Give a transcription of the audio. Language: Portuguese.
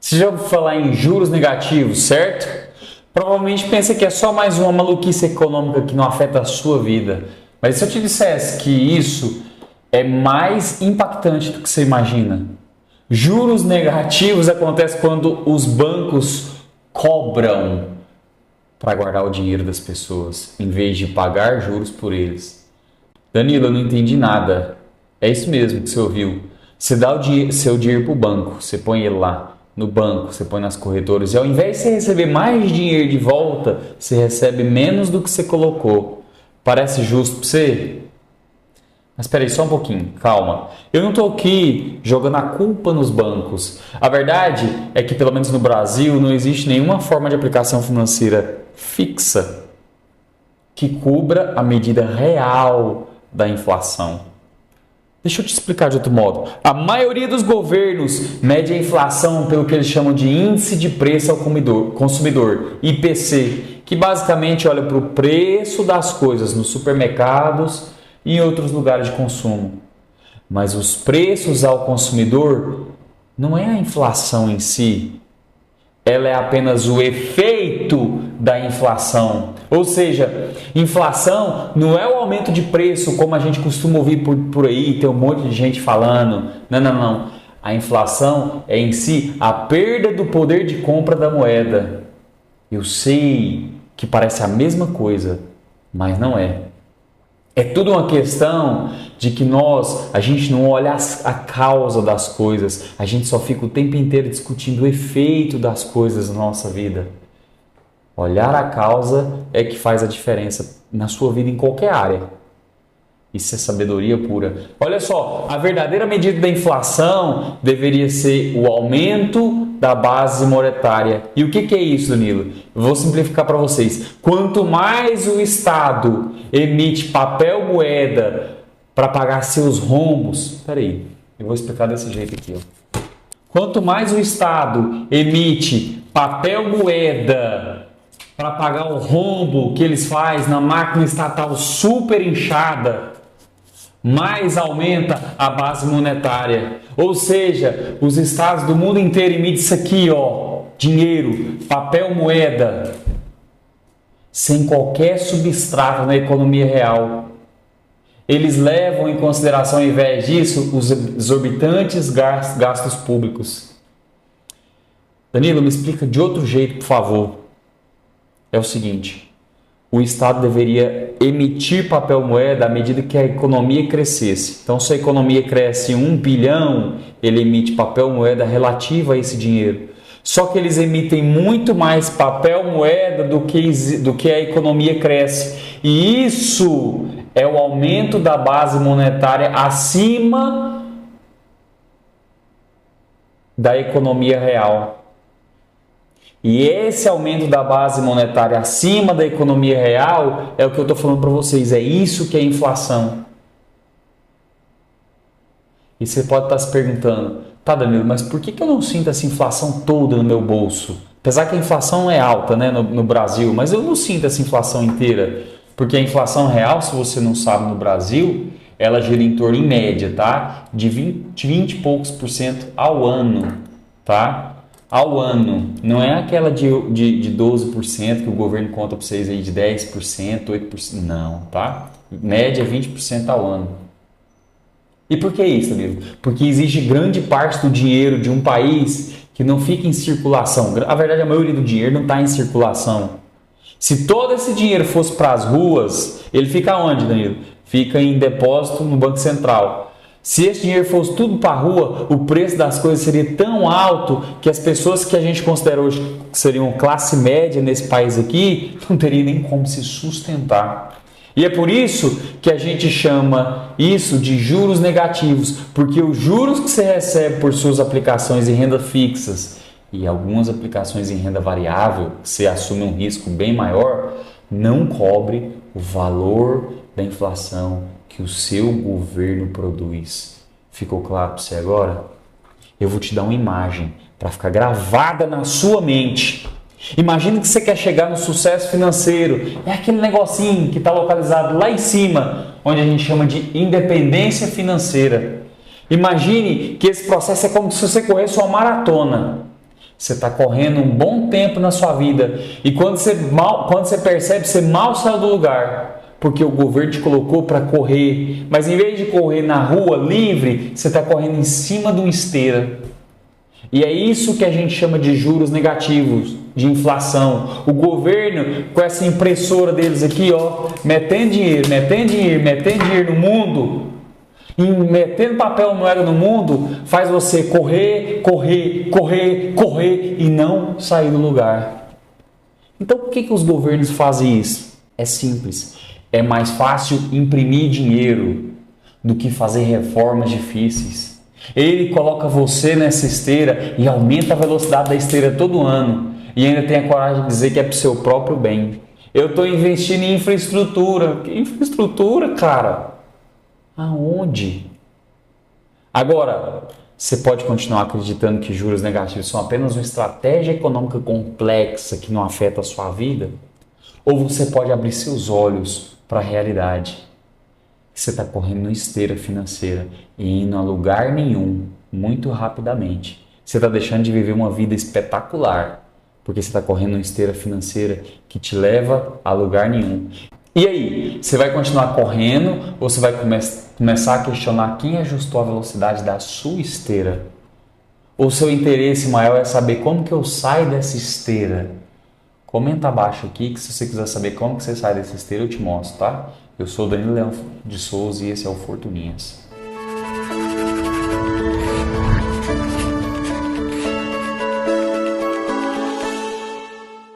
Você já ouviu falar em juros negativos, certo? Provavelmente pensa que é só mais uma maluquice econômica que não afeta a sua vida. Mas se eu te dissesse que isso é mais impactante do que você imagina. Juros negativos acontecem quando os bancos cobram para guardar o dinheiro das pessoas, em vez de pagar juros por eles. Danilo, eu não entendi nada. É isso mesmo que você ouviu. Você dá o seu dinheiro para o banco, você põe ele lá no banco, você põe nas corretoras e ao invés de você receber mais dinheiro de volta, você recebe menos do que você colocou. Parece justo para você? Mas espera aí, só um pouquinho, calma. Eu não estou aqui jogando a culpa nos bancos. A verdade é que, pelo menos no Brasil, não existe nenhuma forma de aplicação financeira fixa que cubra a medida real da inflação. Deixa eu te explicar de outro modo. A maioria dos governos mede a inflação pelo que eles chamam de Índice de Preço ao Consumidor, IPC, que basicamente olha para o preço das coisas nos supermercados e em outros lugares de consumo. Mas os preços ao consumidor não é a inflação em si, ela é apenas o efeito da inflação. Ou seja, inflação não é o aumento de preço como a gente costuma ouvir por aí, tem um monte de gente falando. Não. A inflação é em si a perda do poder de compra da moeda. Eu sei que parece a mesma coisa, mas não é. É tudo uma questão de que a gente não olha a causa das coisas, a gente só fica o tempo inteiro discutindo o efeito das coisas na nossa vida. Olhar a causa é que faz a diferença na sua vida em qualquer área. Isso é sabedoria pura. Olha só, a verdadeira medida da inflação deveria ser o aumento da base monetária. E o que é isso, Danilo? Eu vou simplificar para vocês. Quanto mais o Estado emite papel moeda para pagar seus rombos... Espera aí, eu vou explicar desse jeito aqui. Ó. Quanto mais o Estado emite papel moeda para pagar o rombo que eles fazem na máquina estatal super inchada, mais aumenta a base monetária. Ou seja, os estados do mundo inteiro emitem isso aqui, ó, dinheiro, papel moeda, sem qualquer substrato na economia real. Eles levam em consideração, ao invés disso, os exorbitantes gastos públicos. Danilo, me explica de outro jeito, por favor. É o seguinte, o Estado deveria emitir papel moeda à medida que a economia crescesse. Então, se a economia cresce 1 bilhão, ele emite papel moeda relativa a esse dinheiro. Só que eles emitem muito mais papel moeda do que a economia cresce. E isso é o aumento da base monetária acima da economia real. E esse aumento da base monetária acima da economia real é o que eu estou falando para vocês. É isso que é inflação. E você pode estar se perguntando, tá, Danilo, mas por que eu não sinto essa inflação toda no meu bolso? Apesar que a inflação é alta, né, no Brasil, mas eu não sinto essa inflação inteira. Porque a inflação real, se você não sabe, no Brasil, ela gira em torno, em média, tá? De 20 e poucos % ao ano, tá? Ao ano, não é aquela de 12% que o governo conta para vocês aí de 10%, 8%, não, tá? Média 20% ao ano. E por que isso, amigo? Porque existe grande parte do dinheiro de um país que não fica em circulação. A verdade, a maioria do dinheiro não está em circulação. Se todo esse dinheiro fosse para as ruas, ele fica onde, Danilo? Fica em depósito no Banco Central. Se esse dinheiro fosse tudo para a rua, o preço das coisas seria tão alto que as pessoas que a gente considera hoje que seriam classe média nesse país aqui, não teriam nem como se sustentar. E é por isso que a gente chama isso de juros negativos, porque os juros que você recebe por suas aplicações em renda fixas e algumas aplicações em renda variável, que você assume um risco bem maior, não cobre o valor da inflação que o seu governo produz. Ficou claro para você agora? Eu vou te dar uma imagem para ficar gravada na sua mente. Imagina que você quer chegar no sucesso financeiro. É aquele negocinho que está localizado lá em cima, onde a gente chama de independência financeira. Imagine que esse processo é como se você corresse uma maratona. Você está correndo um bom tempo na sua vida e quando você percebe, você mal saiu do lugar, porque o governo te colocou para correr, mas em vez de correr na rua livre, você está correndo em cima de uma esteira. E é isso que a gente chama de juros negativos, de inflação. O governo, com essa impressora deles aqui, ó, metendo dinheiro no mundo, e metendo papel moeda no mundo, faz você correr e não sair do lugar. Então por que os governos fazem isso? É simples. É mais fácil imprimir dinheiro do que fazer reformas difíceis. Ele coloca você nessa esteira e aumenta a velocidade da esteira todo ano. E ainda tem a coragem de dizer que é para o seu próprio bem. Eu estou investindo em infraestrutura. Que infraestrutura, cara? Aonde? Agora, você pode continuar acreditando que juros negativos são apenas uma estratégia econômica complexa que não afeta a sua vida? Ou você pode abrir seus olhos para a realidade. Você está correndo numa esteira financeira e indo a lugar nenhum muito rapidamente. Você está deixando de viver uma vida espetacular porque você está correndo numa esteira financeira que te leva a lugar nenhum. E aí, você vai continuar correndo ou você vai começar a questionar quem ajustou a velocidade da sua esteira? Ou seu interesse maior é saber como que eu saio dessa esteira? Comenta abaixo aqui que se você quiser saber como que você sai dessa esteira eu te mostro, tá? Eu sou Danilo Leão de Souza e esse é o Fortuninhas.